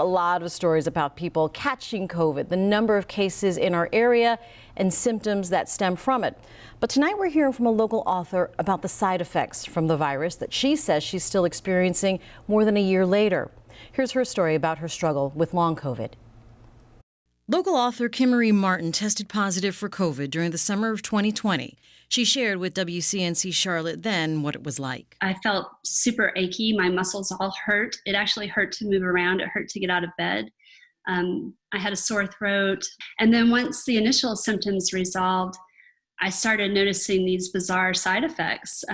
A lot of stories about people catching COVID, the number of cases in our area, and symptoms that stem from it. But tonight we're hearing from a local author about the side effects from the virus that she says she's still experiencing more than a year later. Here's her story about her struggle with long COVID. Local author Kimmery Martin tested positive for COVID during the summer of 2020. She shared with WCNC Charlotte then what it was like. I felt super achy. My muscles all hurt. It actually hurt to move around. It hurt to get out of bed. I had a sore throat. And then once the initial symptoms resolved, I started noticing these bizarre side effects.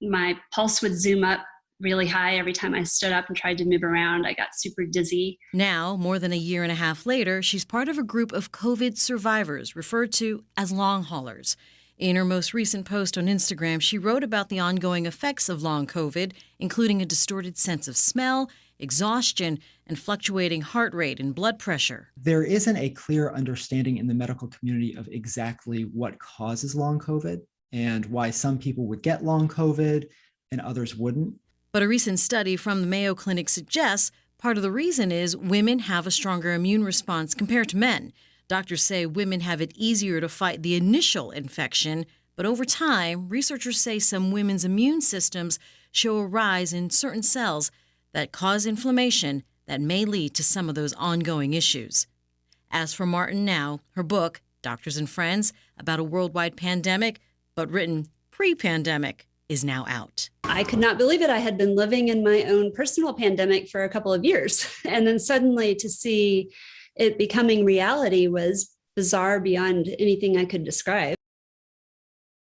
My pulse would zoom up really high every time I stood up and tried to move around. I got super dizzy. Now, more than a year and a half later, she's part of a group of COVID survivors referred to as long haulers. In her most recent post on Instagram, she wrote about the ongoing effects of long COVID, including a distorted sense of smell, exhaustion, and fluctuating heart rate and blood pressure. There isn't a clear understanding in the medical community of exactly what causes long COVID and why some people would get long COVID and others wouldn't. But a recent study from the Mayo Clinic suggests part of the reason is women have a stronger immune response compared to men. Doctors say women have it easier to fight the initial infection, but over time, researchers say some women's immune systems show a rise in certain cells that cause inflammation that may lead to some of those ongoing issues. As for Martin now, her book, Doctors and Friends, about a worldwide pandemic, but written pre-pandemic, is now out. I could not believe it. I had been living in my own personal pandemic for a couple of years. And then suddenly to see it becoming reality was bizarre beyond anything I could describe.